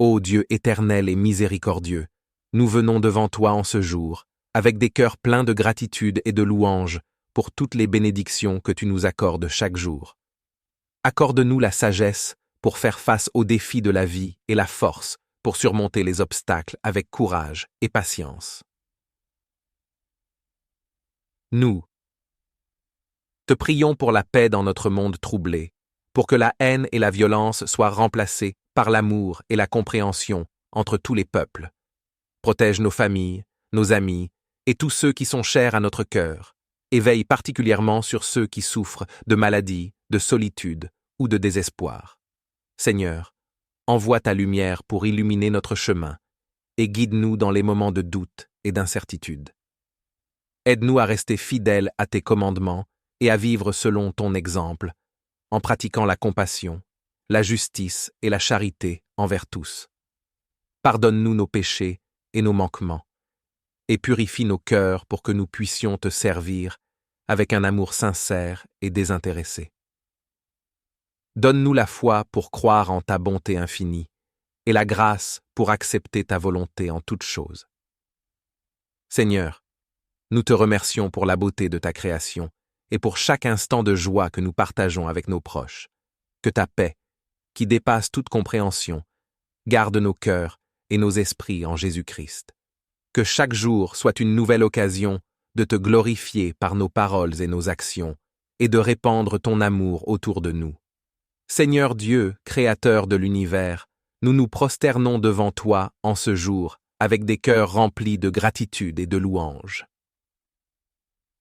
Ô Dieu éternel et miséricordieux, nous venons devant toi en ce jour, avec des cœurs pleins de gratitude et de louange pour toutes les bénédictions que tu nous accordes chaque jour. Accorde-nous la sagesse pour faire face aux défis de la vie et la force pour surmonter les obstacles avec courage et patience. Nous te prions pour la paix dans notre monde troublé, pour que la haine et la violence soient remplacées par l'amour et la compréhension entre tous les peuples. Protège nos familles, nos amis et tous ceux qui sont chers à notre cœur, et veille particulièrement sur ceux qui souffrent de maladies, de solitude ou de désespoir. Seigneur, envoie ta lumière pour illuminer notre chemin et guide-nous dans les moments de doute et d'incertitude. Aide-nous à rester fidèles à tes commandements et à vivre selon ton exemple, en pratiquant la compassion, la justice et la charité envers tous. Pardonne-nous nos péchés et nos manquements, et purifie nos cœurs pour que nous puissions te servir avec un amour sincère et désintéressé. Donne-nous la foi pour croire en ta bonté infinie, et la grâce pour accepter ta volonté en toutes choses. Seigneur, nous te remercions pour la beauté de ta création et pour chaque instant de joie que nous partageons avec nos proches. Que ta paix, qui dépasse toute compréhension, garde nos cœurs et nos esprits en Jésus-Christ. Que chaque jour soit une nouvelle occasion de te glorifier par nos paroles et nos actions et de répandre ton amour autour de nous. Seigneur Dieu, Créateur de l'univers, nous nous prosternons devant toi en ce jour avec des cœurs remplis de gratitude et de louange.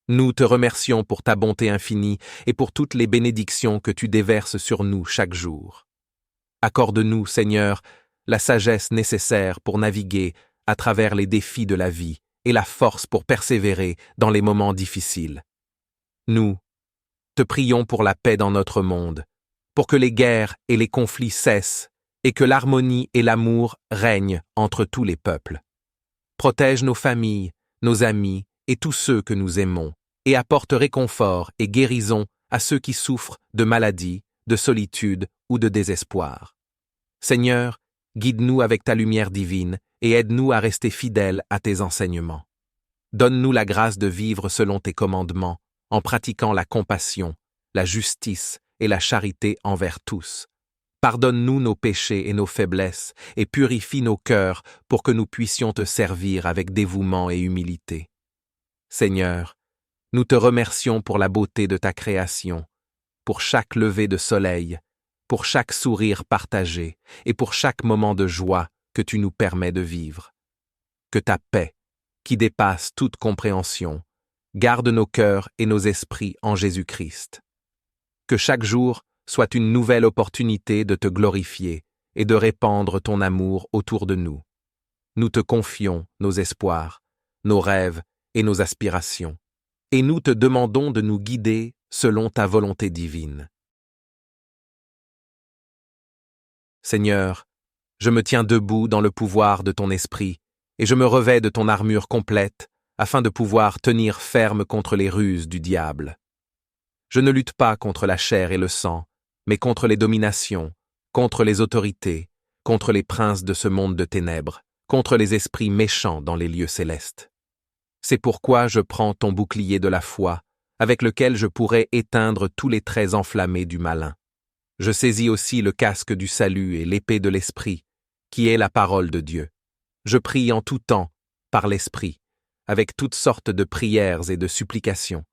Nous te remercions pour ta bonté infinie et pour toutes les bénédictions que tu déverses sur nous chaque jour. Accorde-nous, Seigneur, la sagesse nécessaire pour naviguer à travers les défis de la vie et la force pour persévérer dans les moments difficiles. Nous te prions pour la paix dans notre monde, pour que les guerres et les conflits cessent et que l'harmonie et l'amour règnent entre tous les peuples. Protège nos familles, nos amis et tous ceux que nous aimons, et apporte réconfort et guérison à ceux qui souffrent de maladies, de solitude ou de désespoir. Seigneur, guide-nous avec ta lumière divine et aide-nous à rester fidèles à tes enseignements. Donne-nous la grâce de vivre selon tes commandements, en pratiquant la compassion, la justice et la charité envers tous. Pardonne-nous nos péchés et nos faiblesses et purifie nos cœurs pour que nous puissions te servir avec dévouement et humilité. Seigneur, nous te remercions pour la beauté de ta création, pour chaque lever de soleil, pour chaque sourire partagé et pour chaque moment de joie que tu nous permets de vivre. Que ta paix, qui dépasse toute compréhension, garde nos cœurs et nos esprits en Jésus-Christ. Que chaque jour soit une nouvelle opportunité de te glorifier et de répandre ton amour autour de nous. Nous te confions nos espoirs, nos rêves et nos aspirations, et nous te demandons de nous guider selon ta volonté divine. Seigneur, je me tiens debout dans le pouvoir de ton esprit, et je me revêts de ton armure complète, afin de pouvoir tenir ferme contre les ruses du diable. Je ne lutte pas contre la chair et le sang, mais contre les dominations, contre les autorités, contre les princes de ce monde de ténèbres, contre les esprits méchants dans les lieux célestes. C'est pourquoi je prends ton bouclier de la foi, avec lequel je pourrai éteindre tous les traits enflammés du malin. Je saisis aussi le casque du salut et l'épée de l'esprit, qui est la parole de Dieu. Je prie en tout temps, par l'esprit, avec toutes sortes de prières et de supplications.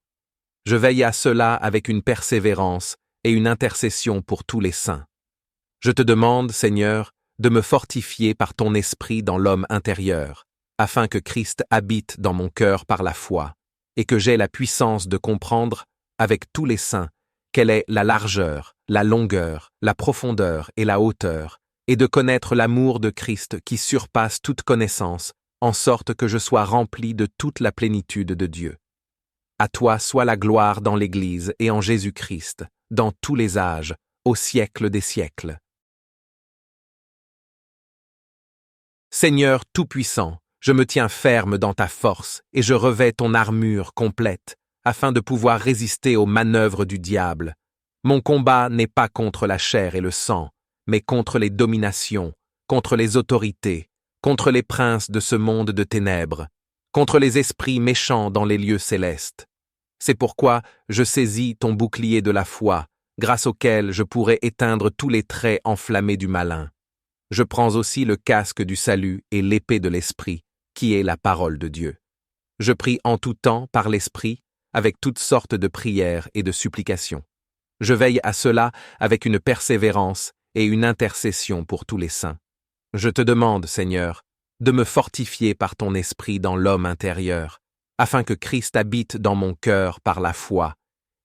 Je veille à cela avec une persévérance et une intercession pour tous les saints. Je te demande, Seigneur, de me fortifier par ton esprit dans l'homme intérieur, afin que Christ habite dans mon cœur par la foi, et que j'aie la puissance de comprendre, avec tous les saints, quelle est la largeur, la longueur, la profondeur et la hauteur, et de connaître l'amour de Christ qui surpasse toute connaissance, en sorte que je sois rempli de toute la plénitude de Dieu. À toi soit la gloire dans l'Église et en Jésus-Christ, dans tous les âges, au siècle des siècles. Seigneur Tout-Puissant, je me tiens ferme dans ta force et je revêts ton armure complète, afin de pouvoir résister aux manœuvres du diable. Mon combat n'est pas contre la chair et le sang, mais contre les dominations, contre les autorités, contre les princes de ce monde de ténèbres, contre les esprits méchants dans les lieux célestes. C'est pourquoi je saisis ton bouclier de la foi, grâce auquel je pourrai éteindre tous les traits enflammés du malin. Je prends aussi le casque du salut et l'épée de l'Esprit, qui est la parole de Dieu. Je prie en tout temps par l'Esprit, avec toutes sortes de prières et de supplications. Je veille à cela avec une persévérance et une intercession pour tous les saints. Je te demande, Seigneur, de me fortifier par ton Esprit dans l'homme intérieur, afin que Christ habite dans mon cœur par la foi,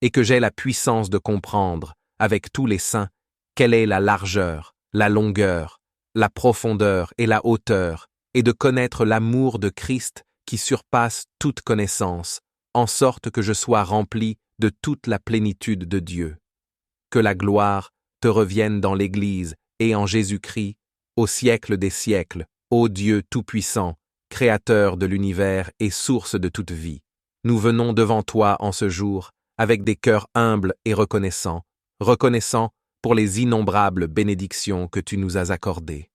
et que j'aie la puissance de comprendre, avec tous les saints, quelle est la largeur, la longueur, la profondeur et la hauteur, et de connaître l'amour de Christ qui surpasse toute connaissance, en sorte que je sois rempli de toute la plénitude de Dieu. Que la gloire te revienne dans l'Église et en Jésus-Christ, au siècle des siècles, ô Dieu Tout-Puissant, Créateur de l'univers et source de toute vie. Nous venons devant toi en ce jour, avec des cœurs humbles et reconnaissants pour les innombrables bénédictions que tu nous as accordées.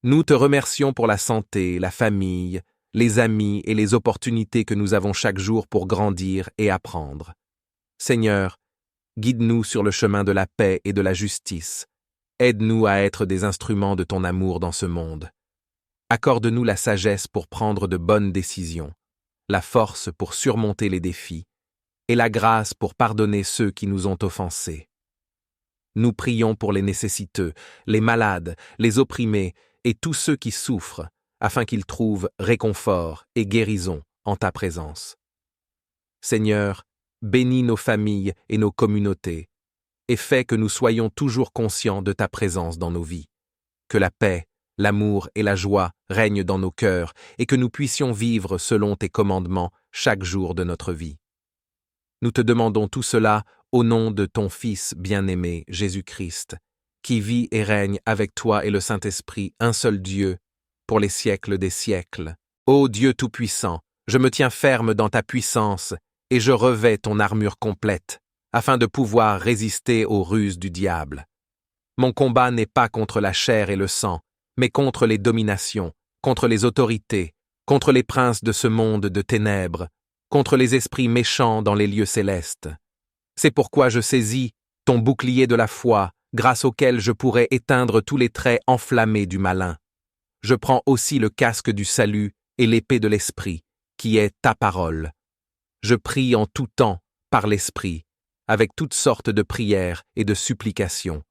Nous te remercions pour la santé, la famille, les amis et les opportunités que nous avons chaque jour pour grandir et apprendre. Seigneur, guide-nous sur le chemin de la paix et de la justice. Aide-nous à être des instruments de ton amour dans ce monde. Accorde-nous la sagesse pour prendre de bonnes décisions, la force pour surmonter les défis, et la grâce pour pardonner ceux qui nous ont offensés. Nous prions pour les nécessiteux, les malades, les opprimés et tous ceux qui souffrent, afin qu'ils trouvent réconfort et guérison en ta présence. Seigneur, bénis nos familles et nos communautés, et fais que nous soyons toujours conscients de ta présence dans nos vies. Que la paix, l'amour et la joie règnent dans nos cœurs, et que nous puissions vivre selon tes commandements chaque jour de notre vie. Nous te demandons tout cela au nom de ton Fils bien-aimé, Jésus-Christ, qui vit et règne avec toi et le Saint-Esprit, un seul Dieu, pour les siècles des siècles. Ô Dieu Tout-Puissant, je me tiens ferme dans ta puissance, et je revêts ton armure complète, afin de pouvoir résister aux ruses du diable. Mon combat n'est pas contre la chair et le sang, mais contre les dominations, contre les autorités, contre les princes de ce monde de ténèbres, contre les esprits méchants dans les lieux célestes. C'est pourquoi je saisis ton bouclier de la foi, grâce auquel je pourrai éteindre tous les traits enflammés du malin. Je prends aussi le casque du salut et l'épée de l'Esprit, qui est ta parole. Je prie en tout temps, par l'Esprit, avec toutes sortes de prières et de supplications.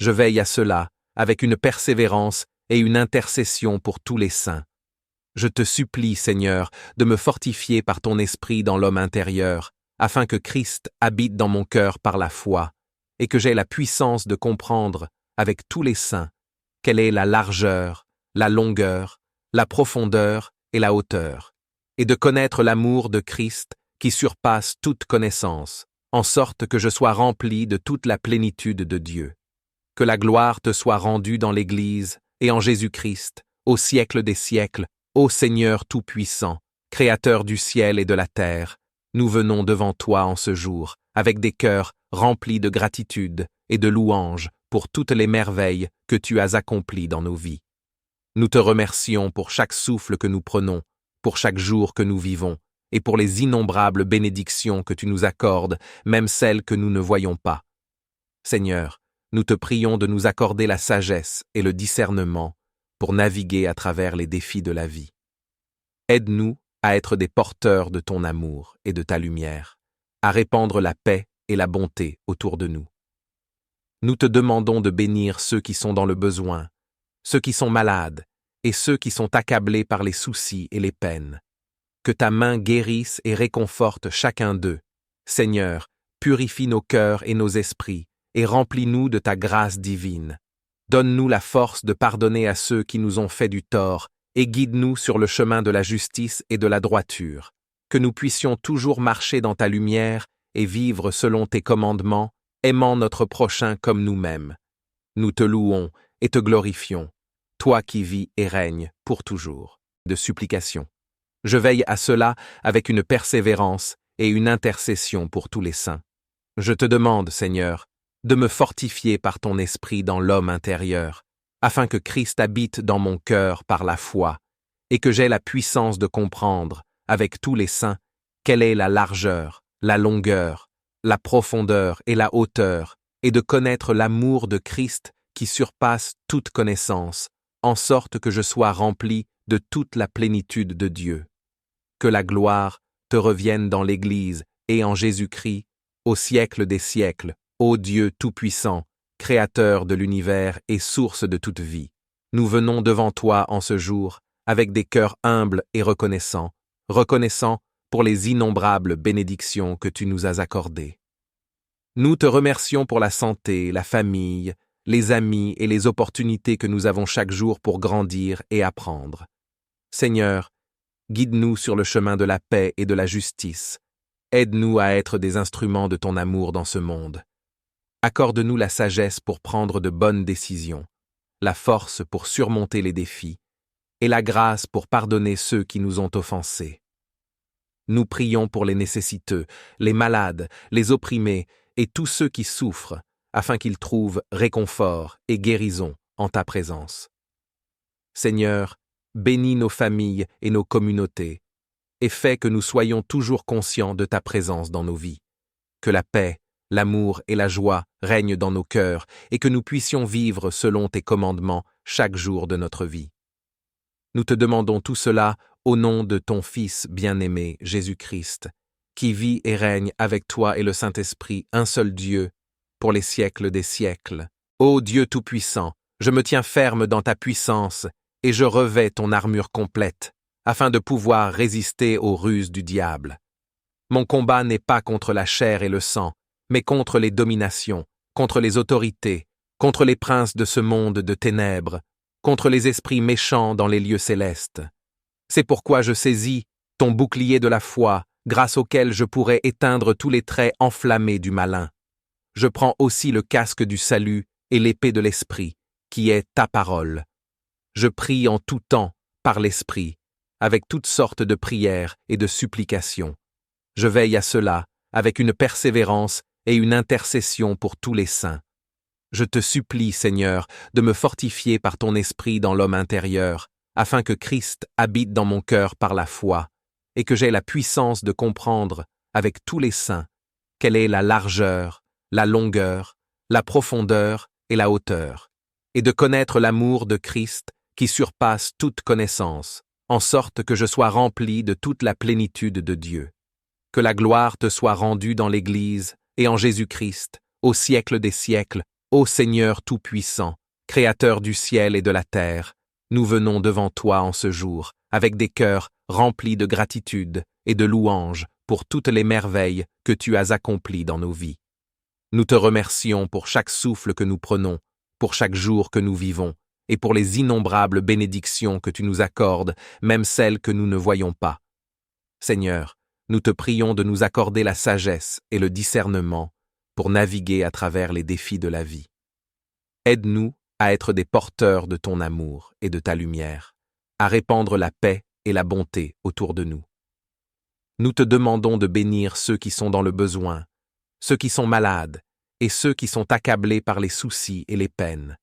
Je veille à cela, avec une persévérance et une intercession pour tous les saints. Je te supplie, Seigneur, de me fortifier par ton Esprit dans l'homme intérieur, afin que Christ habite dans mon cœur par la foi, et que j'aie la puissance de comprendre, avec tous les saints, quelle est la largeur, la longueur, la profondeur et la hauteur, et de connaître l'amour de Christ qui surpasse toute connaissance, en sorte que je sois rempli de toute la plénitude de Dieu. Que la gloire te soit rendue dans l'Église et en Jésus-Christ, au siècle des siècles, ô Seigneur Tout-Puissant, Créateur du ciel et de la terre. Nous venons devant toi en ce jour, avec des cœurs remplis de gratitude et de louanges pour toutes les merveilles que tu as accomplies dans nos vies. Nous te remercions pour chaque souffle que nous prenons, pour chaque jour que nous vivons, et pour les innombrables bénédictions que tu nous accordes, même celles que nous ne voyons pas. Seigneur, nous te prions de nous accorder la sagesse et le discernement pour naviguer à travers les défis de la vie. Aide-nous à être des porteurs de ton amour et de ta lumière, à répandre la paix et la bonté autour de nous. Nous te demandons de bénir ceux qui sont dans le besoin, ceux qui sont malades et ceux qui sont accablés par les soucis et les peines. Que ta main guérisse et réconforte chacun d'eux. Seigneur, purifie nos cœurs et nos esprits et remplis-nous de ta grâce divine. Donne-nous la force de pardonner à ceux qui nous ont fait du tort et guide-nous sur le chemin de la justice et de la droiture. Que nous puissions toujours marcher dans ta lumière et vivre selon tes commandements, aimant notre prochain comme nous-mêmes. Nous te louons et te glorifions, toi qui vis et règnes pour toujours. De supplication. Je veille à cela avec une persévérance et une intercession pour tous les saints. Je te demande, Seigneur, de me fortifier par ton esprit dans l'homme intérieur, afin que Christ habite dans mon cœur par la foi, et que j'aie la puissance de comprendre, avec tous les saints, quelle est la largeur, la longueur, la profondeur et la hauteur, et de connaître l'amour de Christ qui surpasse toute connaissance, en sorte que je sois rempli de toute la plénitude de Dieu. Que la gloire te revienne dans l'Église et en Jésus-Christ, au siècle des siècles, ô Dieu Tout-Puissant, Créateur de l'univers et source de toute vie. Nous venons devant toi en ce jour, avec des cœurs humbles et reconnaissants pour les innombrables bénédictions que tu nous as accordées. Nous te remercions pour la santé, la famille, les amis et les opportunités que nous avons chaque jour pour grandir et apprendre. Seigneur, guide-nous sur le chemin de la paix et de la justice. Aide-nous à être des instruments de ton amour dans ce monde. Accorde-nous la sagesse pour prendre de bonnes décisions, la force pour surmonter les défis, et la grâce pour pardonner ceux qui nous ont offensés. Nous prions pour les nécessiteux, les malades, les opprimés et tous ceux qui souffrent, afin qu'ils trouvent réconfort et guérison en ta présence. Seigneur, bénis nos familles et nos communautés, et fais que nous soyons toujours conscients de ta présence dans nos vies. Que la paix, l'amour et la joie règnent dans nos cœurs, et que nous puissions vivre selon tes commandements chaque jour de notre vie. Nous te demandons tout cela au nom de ton Fils bien-aimé, Jésus-Christ, qui vit et règne avec toi et le Saint-Esprit, un seul Dieu, pour les siècles des siècles. Ô Dieu Tout-Puissant, je me tiens ferme dans ta puissance, et je revêts ton armure complète, afin de pouvoir résister aux ruses du diable. Mon combat n'est pas contre la chair et le sang, mais contre les dominations, contre les autorités, contre les princes de ce monde de ténèbres, contre les esprits méchants dans les lieux célestes. C'est pourquoi je saisis ton bouclier de la foi, grâce auquel je pourrai éteindre tous les traits enflammés du malin. Je prends aussi le casque du salut et l'épée de l'esprit, qui est ta parole. Je prie en tout temps, par l'esprit, avec toutes sortes de prières et de supplications. Je veille à cela, avec une persévérance et une intercession pour tous les saints. Je te supplie, Seigneur, de me fortifier par ton esprit dans l'homme intérieur, afin que Christ habite dans mon cœur par la foi, et que j'aie la puissance de comprendre, avec tous les saints, quelle est la largeur, la longueur, la profondeur et la hauteur, et de connaître l'amour de Christ qui surpasse toute connaissance, en sorte que je sois rempli de toute la plénitude de Dieu. Que la gloire te soit rendue dans l'Église et en Jésus-Christ, au siècle des siècles, ô Seigneur Tout-Puissant, Créateur du ciel et de la terre. Nous venons devant toi en ce jour, avec des cœurs remplis de gratitude et de louanges pour toutes les merveilles que tu as accomplies dans nos vies. Nous te remercions pour chaque souffle que nous prenons, pour chaque jour que nous vivons, et pour les innombrables bénédictions que tu nous accordes, même celles que nous ne voyons pas. Seigneur, nous te prions de nous accorder la sagesse et le discernement pour naviguer à travers les défis de la vie. Aide-nous à être des porteurs de ton amour et de ta lumière, à répandre la paix et la bonté autour de nous. Nous te demandons de bénir ceux qui sont dans le besoin, ceux qui sont malades et ceux qui sont accablés par les soucis et les peines.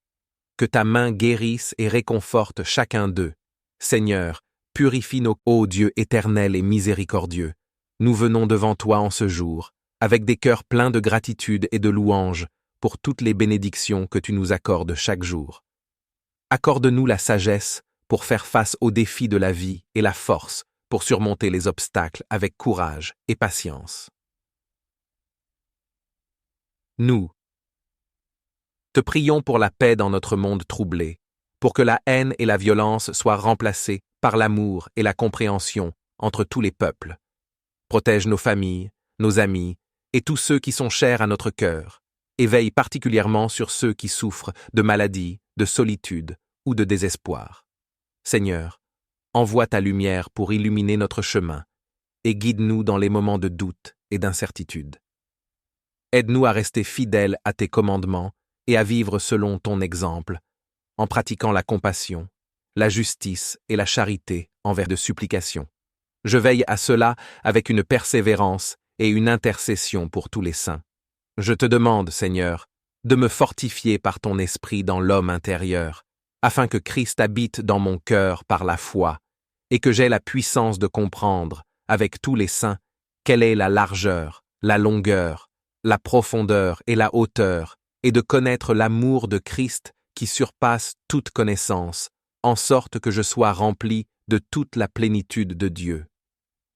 Que ta main guérisse et réconforte chacun d'eux. Seigneur, purifie nos ô Dieu éternel et miséricordieux. Nous venons devant toi en ce jour, avec des cœurs pleins de gratitude et de louange pour toutes les bénédictions que tu nous accordes chaque jour. Accorde-nous la sagesse pour faire face aux défis de la vie et la force pour surmonter les obstacles avec courage et patience. Nous te prions pour la paix dans notre monde troublé, pour que la haine et la violence soient remplacées par l'amour et la compréhension entre tous les peuples. Protège nos familles, nos amis et tous ceux qui sont chers à notre cœur, et veille particulièrement sur ceux qui souffrent de maladies, de solitude ou de désespoir. Seigneur, envoie ta lumière pour illuminer notre chemin et guide-nous dans les moments de doute et d'incertitude. Aide-nous à rester fidèles à tes commandements et à vivre selon ton exemple, en pratiquant la compassion, la justice et la charité envers de supplications. Je veille à cela avec une persévérance et une intercession pour tous les saints. Je te demande, Seigneur, de me fortifier par ton esprit dans l'homme intérieur, afin que Christ habite dans mon cœur par la foi, et que j'aie la puissance de comprendre, avec tous les saints, quelle est la largeur, la longueur, la profondeur et la hauteur, et de connaître l'amour de Christ qui surpasse toute connaissance, en sorte que je sois rempli de toute la plénitude de Dieu.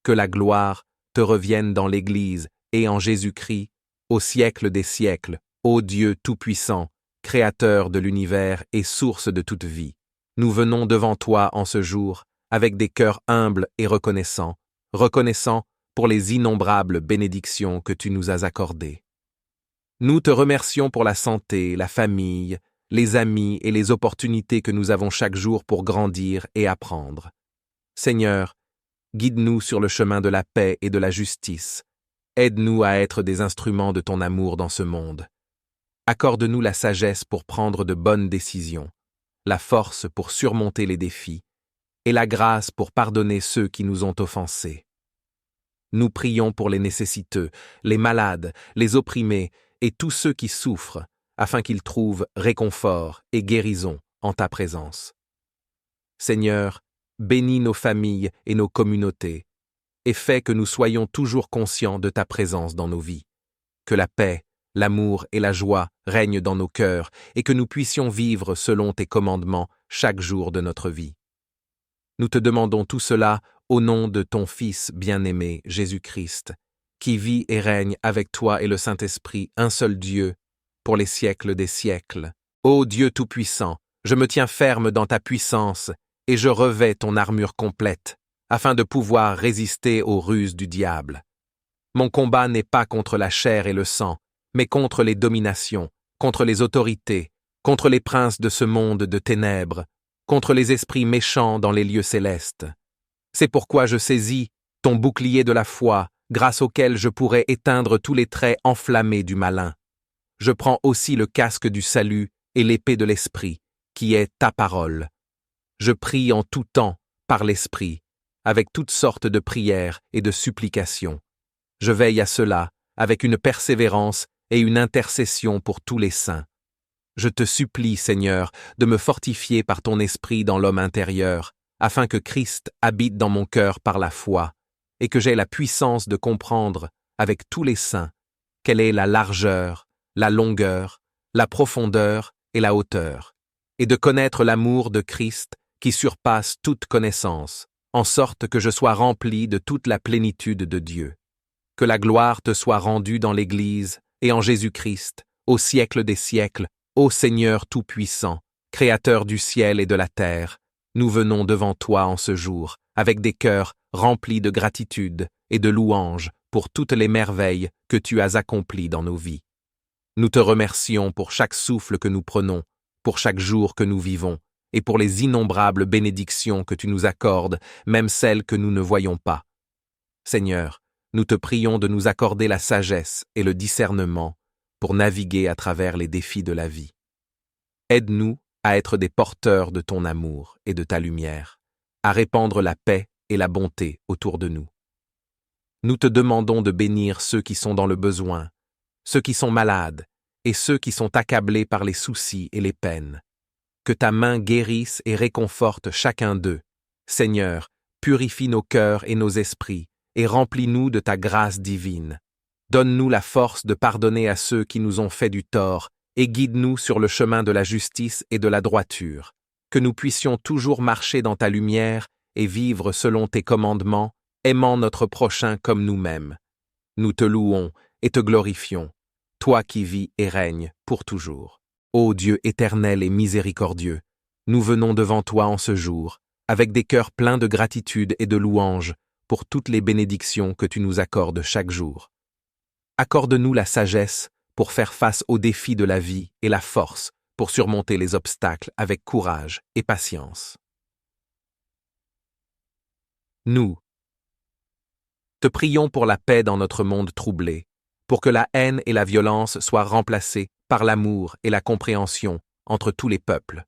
Que la gloire te revienne dans l'Église et en Jésus-Christ, au siècle des siècles, ô Dieu Tout-Puissant, Créateur de l'univers et source de toute vie. Nous venons devant toi en ce jour, avec des cœurs humbles et reconnaissants pour les innombrables bénédictions que tu nous as accordées. Nous te remercions pour la santé, la famille, les amis et les opportunités que nous avons chaque jour pour grandir et apprendre. Seigneur, guide-nous sur le chemin de la paix et de la justice. Aide-nous à être des instruments de ton amour dans ce monde. Accorde-nous la sagesse pour prendre de bonnes décisions, la force pour surmonter les défis, et la grâce pour pardonner ceux qui nous ont offensés. Nous prions pour les nécessiteux, les malades, les opprimés et tous ceux qui souffrent, afin qu'ils trouvent réconfort et guérison en ta présence. Seigneur, bénis nos familles et nos communautés, et fais que nous soyons toujours conscients de ta présence dans nos vies. Que la paix, l'amour et la joie règnent dans nos cœurs, et que nous puissions vivre selon tes commandements chaque jour de notre vie. Nous te demandons tout cela au nom de ton Fils bien-aimé, Jésus-Christ, qui vit et règne avec toi et le Saint-Esprit, un seul Dieu, pour les siècles des siècles. Ô Dieu Tout-Puissant, je me tiens ferme dans ta puissance, et je revêts ton armure complète, afin de pouvoir résister aux ruses du diable. Mon combat n'est pas contre la chair et le sang, mais contre les dominations, contre les autorités, contre les princes de ce monde de ténèbres, contre les esprits méchants dans les lieux célestes. C'est pourquoi je saisis ton bouclier de la foi, grâce auquel je pourrai éteindre tous les traits enflammés du malin. Je prends aussi le casque du salut et l'épée de l'esprit, qui est ta parole. Je prie en tout temps, par l'esprit, avec toutes sortes de prières et de supplications. Je veille à cela, avec une persévérance et une intercession pour tous les saints. Je te supplie, Seigneur, de me fortifier par ton esprit dans l'homme intérieur, afin que Christ habite dans mon cœur par la foi, et que j'aie la puissance de comprendre, avec tous les saints, quelle est la largeur, la longueur, la profondeur et la hauteur, et de connaître l'amour de Christ qui surpasse toute connaissance, en sorte que je sois rempli de toute la plénitude de Dieu. Que la gloire te soit rendue dans l'Église et en Jésus-Christ, au siècle des siècles, ô Seigneur Tout-Puissant, Créateur du ciel et de la terre. Nous venons devant toi en ce jour, avec des cœurs remplis de gratitude et de louanges pour toutes les merveilles que tu as accomplies dans nos vies. Nous te remercions pour chaque souffle que nous prenons, pour chaque jour que nous vivons, et pour les innombrables bénédictions que tu nous accordes, même celles que nous ne voyons pas. Seigneur, nous te prions de nous accorder la sagesse et le discernement pour naviguer à travers les défis de la vie. Aide-nous à être des porteurs de ton amour et de ta lumière, à répandre la paix et la bonté autour de nous. Nous te demandons de bénir ceux qui sont dans le besoin, ceux qui sont malades et ceux qui sont accablés par les soucis et les peines. Que ta main guérisse et réconforte chacun d'eux. Seigneur, purifie nos cœurs et nos esprits et remplis-nous de ta grâce divine. Donne-nous la force de pardonner à ceux qui nous ont fait du tort et guide-nous sur le chemin de la justice et de la droiture. Que nous puissions toujours marcher dans ta lumière et vivre selon tes commandements, aimant notre prochain comme nous-mêmes. Nous te louons et te glorifions, toi qui vis et règnes pour toujours. Ô Dieu éternel et miséricordieux, nous venons devant toi en ce jour, avec des cœurs pleins de gratitude et de louange pour toutes les bénédictions que tu nous accordes chaque jour. Accorde-nous la sagesse pour faire face aux défis de la vie et la force pour surmonter les obstacles avec courage et patience. Nous te prions pour la paix dans notre monde troublé, pour que la haine et la violence soient remplacées par l'amour et la compréhension entre tous les peuples.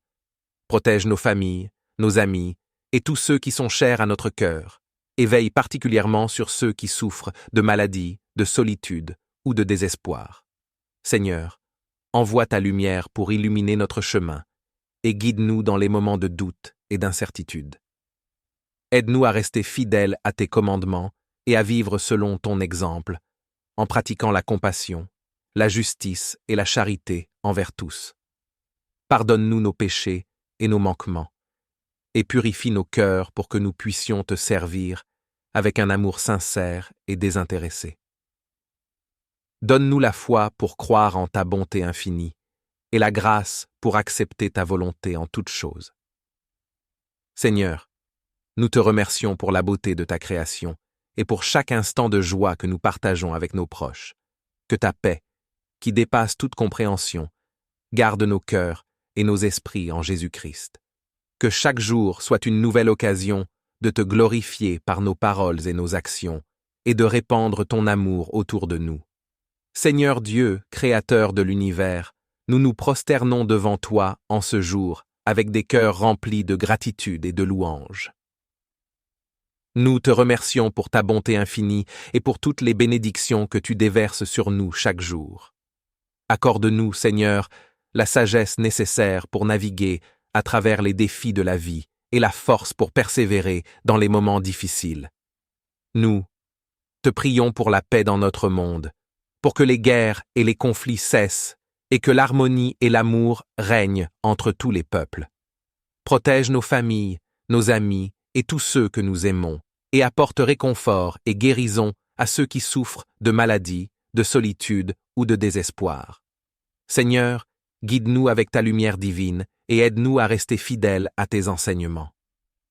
Protège nos familles, nos amis et tous ceux qui sont chers à notre cœur, et veille particulièrement sur ceux qui souffrent de maladies, de solitude ou de désespoir. Seigneur, envoie ta lumière pour illuminer notre chemin et guide-nous dans les moments de doute et d'incertitude. Aide-nous à rester fidèles à tes commandements et à vivre selon ton exemple, en pratiquant la compassion, la justice et la charité envers tous. Pardonne-nous nos péchés et nos manquements, et purifie nos cœurs pour que nous puissions te servir avec un amour sincère et désintéressé. Donne-nous la foi pour croire en ta bonté infinie, et la grâce pour accepter ta volonté en toutes choses. Seigneur, nous te remercions pour la beauté de ta création et pour chaque instant de joie que nous partageons avec nos proches. Que ta paix, qui dépasse toute compréhension, garde nos cœurs et nos esprits en Jésus-Christ. Que chaque jour soit une nouvelle occasion de te glorifier par nos paroles et nos actions et de répandre ton amour autour de nous. Seigneur Dieu, Créateur de l'univers, nous nous prosternons devant toi en ce jour avec des cœurs remplis de gratitude et de louange. Nous te remercions pour ta bonté infinie et pour toutes les bénédictions que tu déverses sur nous chaque jour. Accorde-nous, Seigneur, la sagesse nécessaire pour naviguer à travers les défis de la vie et la force pour persévérer dans les moments difficiles. Nous te prions pour la paix dans notre monde, pour que les guerres et les conflits cessent et que l'harmonie et l'amour règnent entre tous les peuples. Protège nos familles, nos amis et tous ceux que nous aimons, et apporte réconfort et guérison à ceux qui souffrent de maladies, de solitude ou de désespoir. Seigneur, guide-nous avec ta lumière divine et aide-nous à rester fidèles à tes enseignements.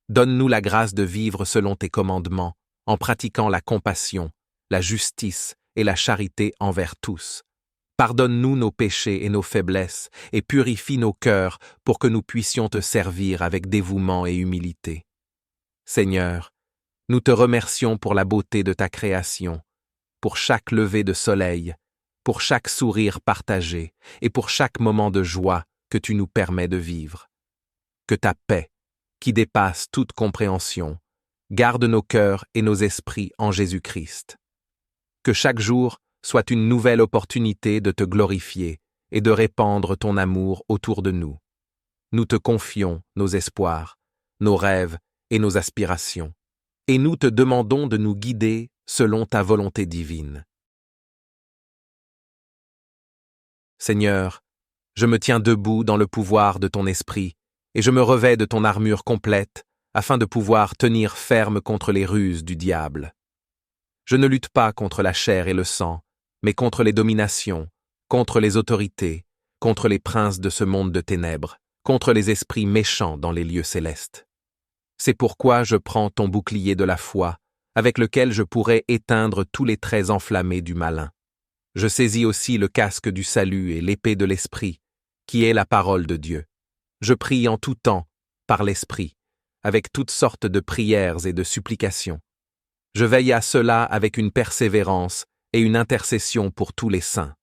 Donne-nous la grâce de vivre selon tes commandements, en pratiquant la compassion, la justice et la charité envers tous. Pardonne-nous nos péchés et nos faiblesses et purifie nos cœurs pour que nous puissions te servir avec dévouement et humilité. Seigneur, nous te remercions pour la beauté de ta création, pour chaque lever de soleil, pour chaque sourire partagé et pour chaque moment de joie que tu nous permets de vivre. Que ta paix, qui dépasse toute compréhension, garde nos cœurs et nos esprits en Jésus-Christ. Que chaque jour soit une nouvelle opportunité de te glorifier et de répandre ton amour autour de nous. Nous te confions nos espoirs, nos rêves et nos aspirations, et nous te demandons de nous guider selon ta volonté divine. Seigneur, je me tiens debout dans le pouvoir de ton esprit, et je me revêts de ton armure complète, afin de pouvoir tenir ferme contre les ruses du diable. Je ne lutte pas contre la chair et le sang, mais contre les dominations, contre les autorités, contre les princes de ce monde de ténèbres, contre les esprits méchants dans les lieux célestes. C'est pourquoi je prends ton bouclier de la foi, avec lequel je pourrai éteindre tous les traits enflammés du malin. Je saisis aussi le casque du salut et l'épée de l'esprit, qui est la parole de Dieu. Je prie en tout temps, par l'esprit, avec toutes sortes de prières et de supplications. Je veille à cela avec une persévérance et une intercession pour tous les saints.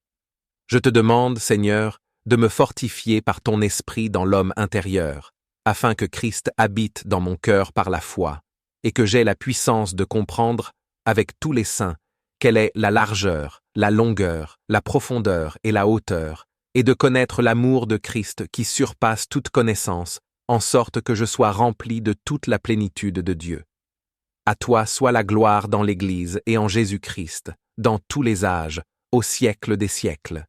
Je te demande, Seigneur, de me fortifier par ton esprit dans l'homme intérieur, afin que Christ habite dans mon cœur par la foi, et que j'aie la puissance de comprendre, avec tous les saints, quelle est la largeur, la longueur, la profondeur et la hauteur, et de connaître l'amour de Christ qui surpasse toute connaissance, en sorte que je sois rempli de toute la plénitude de Dieu. À toi soit la gloire dans l'Église et en Jésus-Christ, dans tous les âges, au siècle des siècles.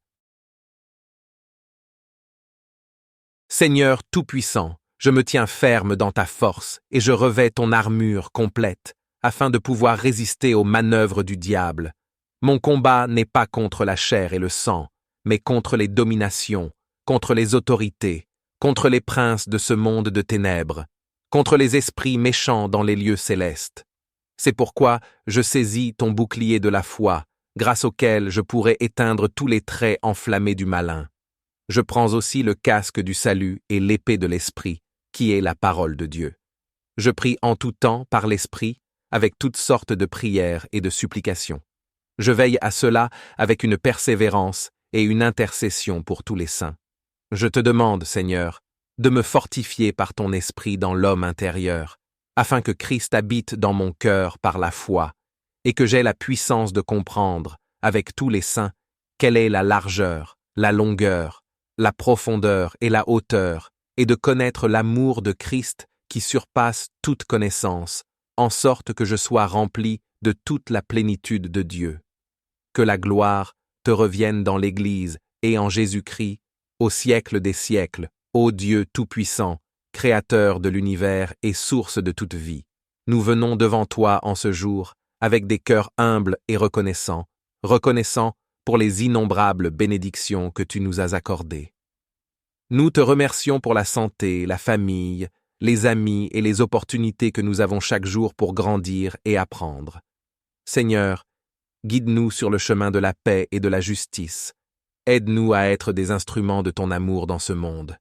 Seigneur Tout-Puissant, je me tiens ferme dans ta force et je revêts ton armure complète, afin de pouvoir résister aux manœuvres du diable. Mon combat n'est pas contre la chair et le sang, mais contre les dominations, contre les autorités, contre les princes de ce monde de ténèbres, contre les esprits méchants dans les lieux célestes. C'est pourquoi je saisis ton bouclier de la foi, grâce auquel je pourrai éteindre tous les traits enflammés du malin. Je prends aussi le casque du salut et l'épée de l'esprit, qui est la parole de Dieu. Je prie en tout temps par l'esprit, avec toutes sortes de prières et de supplications. Je veille à cela avec une persévérance et une intercession pour tous les saints. Je te demande, Seigneur, de me fortifier par ton esprit dans l'homme intérieur, afin que Christ habite dans mon cœur par la foi, et que j'aie la puissance de comprendre, avec tous les saints, quelle est la largeur, la longueur, la profondeur et la hauteur, et de connaître l'amour de Christ qui surpasse toute connaissance, en sorte que je sois rempli de toute la plénitude de Dieu. Que la gloire te revienne dans l'Église et en Jésus-Christ, au siècle des siècles, ô Dieu Tout-Puissant, Créateur de l'univers et source de toute vie. Nous venons devant toi en ce jour, avec des cœurs humbles et reconnaissants pour les innombrables bénédictions que tu nous as accordées. Nous te remercions pour la santé, la famille, les amis et les opportunités que nous avons chaque jour pour grandir et apprendre. Seigneur, guide-nous sur le chemin de la paix et de la justice. Aide-nous à être des instruments de ton amour dans ce monde.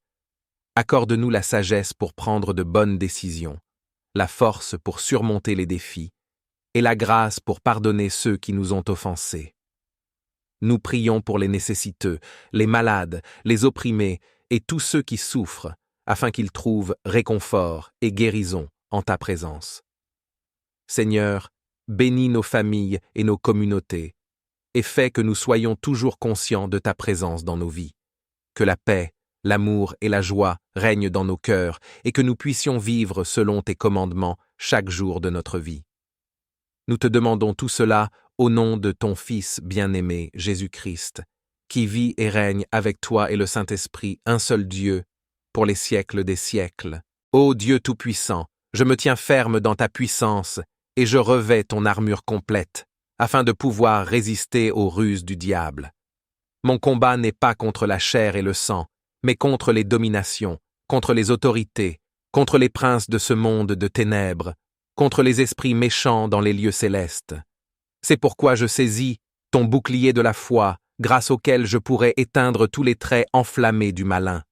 Accorde-nous la sagesse pour prendre de bonnes décisions, la force pour surmonter les défis, et la grâce pour pardonner ceux qui nous ont offensés. Nous prions pour les nécessiteux, les malades, les opprimés et tous ceux qui souffrent, afin qu'ils trouvent réconfort et guérison en ta présence. Seigneur, bénis nos familles et nos communautés, et fais que nous soyons toujours conscients de ta présence dans nos vies. Que la paix, l'amour et la joie règnent dans nos cœurs, et que nous puissions vivre selon tes commandements chaque jour de notre vie. Nous te demandons tout cela au nom de ton Fils bien-aimé, Jésus-Christ, qui vit et règne avec toi et le Saint-Esprit, un seul Dieu, pour les siècles des siècles. Ô Dieu Tout-Puissant, je me tiens ferme dans ta puissance, et je revêts ton armure complète, afin de pouvoir résister aux ruses du diable. Mon combat n'est pas contre la chair et le sang, mais contre les dominations, contre les autorités, contre les princes de ce monde de ténèbres, contre les esprits méchants dans les lieux célestes. C'est pourquoi je saisis ton bouclier de la foi, grâce auquel je pourrai éteindre tous les traits enflammés du malin.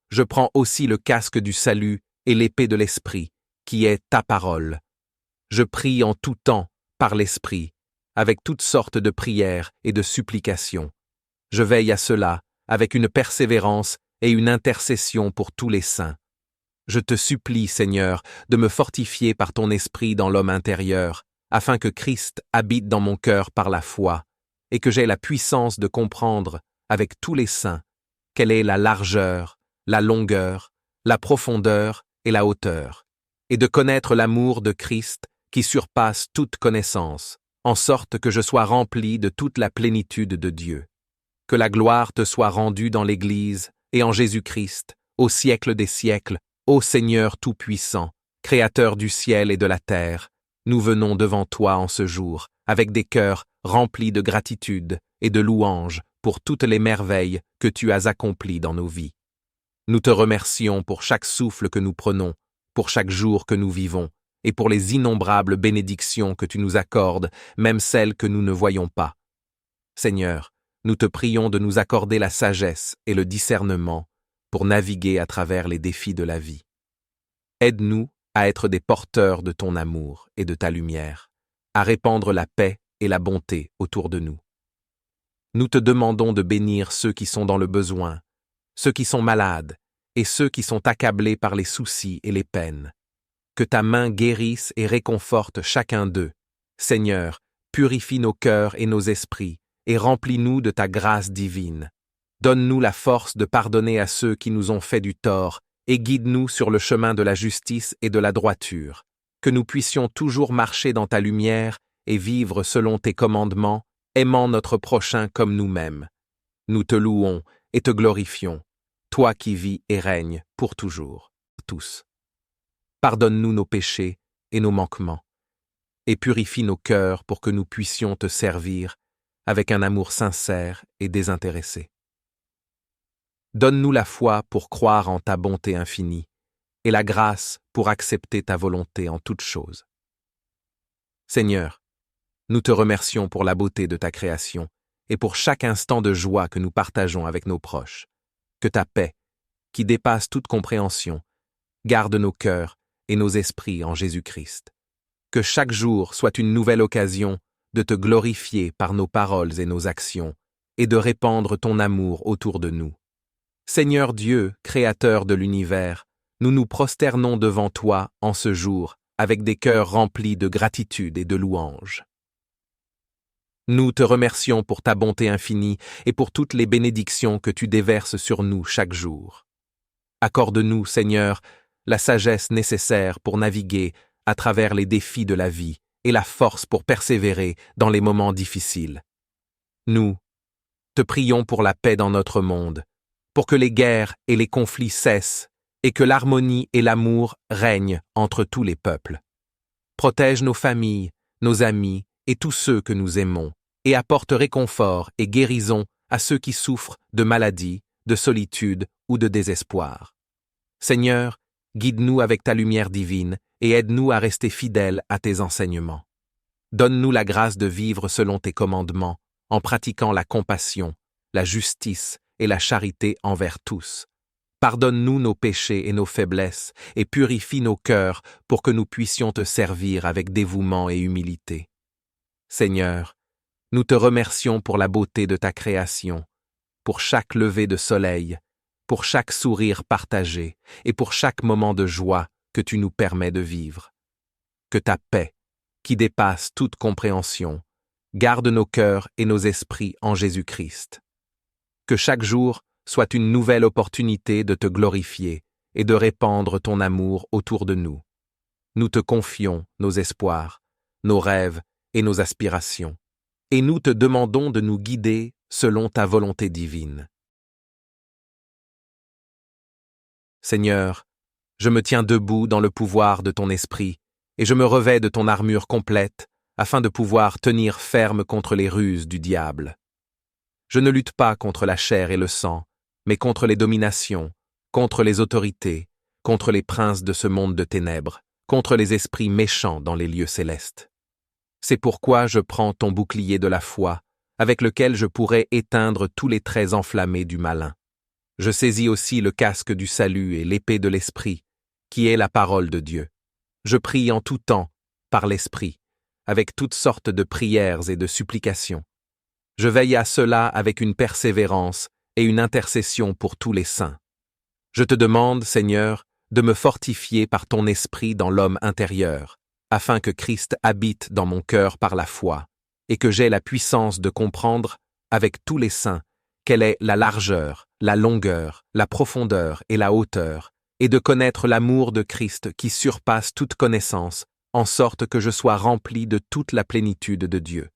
Je prends aussi le casque du salut et l'épée de l'Esprit, qui est ta parole. Je prie en tout temps, par l'Esprit, avec toutes sortes de prières et de supplications. Je veille à cela, avec une persévérance et une intercession pour tous les saints. Je te supplie, Seigneur, de me fortifier par ton esprit dans l'homme intérieur, afin que Christ habite dans mon cœur par la foi, et que j'aie la puissance de comprendre, avec tous les saints, quelle est la largeur, la longueur, la profondeur et la hauteur, et de connaître l'amour de Christ qui surpasse toute connaissance, en sorte que je sois rempli de toute la plénitude de Dieu. Que la gloire te soit rendue dans l'Église et en Jésus-Christ, au siècle des siècles, ô Seigneur Tout-Puissant, Créateur du ciel et de la terre. Nous venons devant toi en ce jour, avec des cœurs remplis de gratitude et de louanges pour toutes les merveilles que tu as accomplies dans nos vies. Nous te remercions pour chaque souffle que nous prenons, pour chaque jour que nous vivons, et pour les innombrables bénédictions que tu nous accordes, même celles que nous ne voyons pas. Seigneur, nous te prions de nous accorder la sagesse et le discernement pour naviguer à travers les défis de la vie. Aide-nous à être des porteurs de ton amour et de ta lumière, à répandre la paix et la bonté autour de nous. Nous te demandons de bénir ceux qui sont dans le besoin, ceux qui sont malades et ceux qui sont accablés par les soucis et les peines. Que ta main guérisse et réconforte chacun d'eux. Seigneur, purifie nos cœurs et nos esprits et remplis-nous de ta grâce divine. Donne-nous la force de pardonner à ceux qui nous ont fait du tort et guide-nous sur le chemin de la justice et de la droiture. Que nous puissions toujours marcher dans ta lumière et vivre selon tes commandements, aimant notre prochain comme nous-mêmes. Nous te louons et te glorifions, toi qui vis et règnes pour toujours, tous. Pardonne-nous nos péchés et nos manquements, et purifie nos cœurs pour que nous puissions te servir avec un amour sincère et désintéressé. Donne-nous la foi pour croire en ta bonté infinie, et la grâce pour accepter ta volonté en toutes choses. Seigneur, nous te remercions pour la beauté de ta création et pour chaque instant de joie que nous partageons avec nos proches. Que ta paix, qui dépasse toute compréhension, garde nos cœurs et nos esprits en Jésus-Christ. Que chaque jour soit une nouvelle occasion de te glorifier par nos paroles et nos actions et de répandre ton amour autour de nous. Seigneur Dieu, Créateur de l'univers, nous nous prosternons devant toi en ce jour avec des cœurs remplis de gratitude et de louange. Nous te remercions pour ta bonté infinie et pour toutes les bénédictions que tu déverses sur nous chaque jour. Accorde-nous, Seigneur, la sagesse nécessaire pour naviguer à travers les défis de la vie et la force pour persévérer dans les moments difficiles. Nous te prions pour la paix dans notre monde, pour que les guerres et les conflits cessent et que l'harmonie et l'amour règnent entre tous les peuples. Protège nos familles, nos amis et tous ceux que nous aimons, et apporte réconfort et guérison à ceux qui souffrent de maladies, de solitude ou de désespoir. Seigneur, guide-nous avec ta lumière divine et aide-nous à rester fidèles à tes enseignements. Donne-nous la grâce de vivre selon tes commandements, en pratiquant la compassion, la justice et la charité envers tous. Pardonne-nous nos péchés et nos faiblesses et purifie nos cœurs pour que nous puissions te servir avec dévouement et humilité. Seigneur, nous te remercions pour la beauté de ta création, pour chaque lever de soleil, pour chaque sourire partagé et pour chaque moment de joie que tu nous permets de vivre. Que ta paix, qui dépasse toute compréhension, garde nos cœurs et nos esprits en Jésus-Christ. Que chaque jour soit une nouvelle opportunité de te glorifier et de répandre ton amour autour de nous. Nous te confions nos espoirs, nos rêves et nos aspirations, et nous te demandons de nous guider selon ta volonté divine. Seigneur, je me tiens debout dans le pouvoir de ton esprit, et je me revêts de ton armure complète, afin de pouvoir tenir ferme contre les ruses du diable. Je ne lutte pas contre la chair et le sang, mais contre les dominations, contre les autorités, contre les princes de ce monde de ténèbres, contre les esprits méchants dans les lieux célestes. C'est pourquoi je prends ton bouclier de la foi, avec lequel je pourrai éteindre tous les traits enflammés du malin. Je saisis aussi le casque du salut et l'épée de l'esprit, qui est la parole de Dieu. Je prie en tout temps, par l'esprit, avec toutes sortes de prières et de supplications. Je veille à cela avec une persévérance et une intercession pour tous les saints. Je te demande, Seigneur, de me fortifier par ton esprit dans l'homme intérieur, afin que Christ habite dans mon cœur par la foi, et que j'aie la puissance de comprendre, avec tous les saints, quelle est la largeur, la longueur, la profondeur et la hauteur, et de connaître l'amour de Christ qui surpasse toute connaissance, en sorte que je sois rempli de toute la plénitude de Dieu.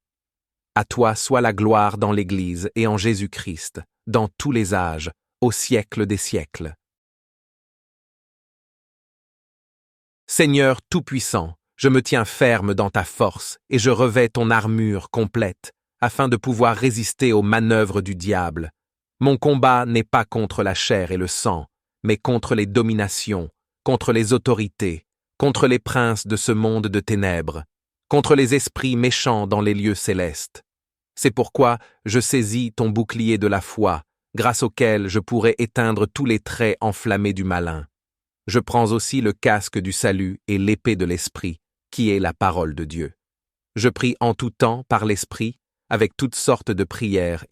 À toi soit la gloire dans l'Église et en Jésus-Christ, dans tous les âges, au siècle des siècles. Seigneur Tout-Puissant, je me tiens ferme dans ta force et je revêts ton armure complète, afin de pouvoir résister aux manœuvres du diable. Mon combat n'est pas contre la chair et le sang, mais contre les dominations, contre les autorités, contre les princes de ce monde de ténèbres, contre les esprits méchants dans les lieux célestes. C'est pourquoi je saisis ton bouclier de la foi, grâce auquel je pourrai éteindre tous les traits enflammés du malin. Je prends aussi le casque du salut et l'épée de l'esprit, qui est la parole de Dieu. Je prie en tout temps par l'esprit, avec toutes sortes de prières et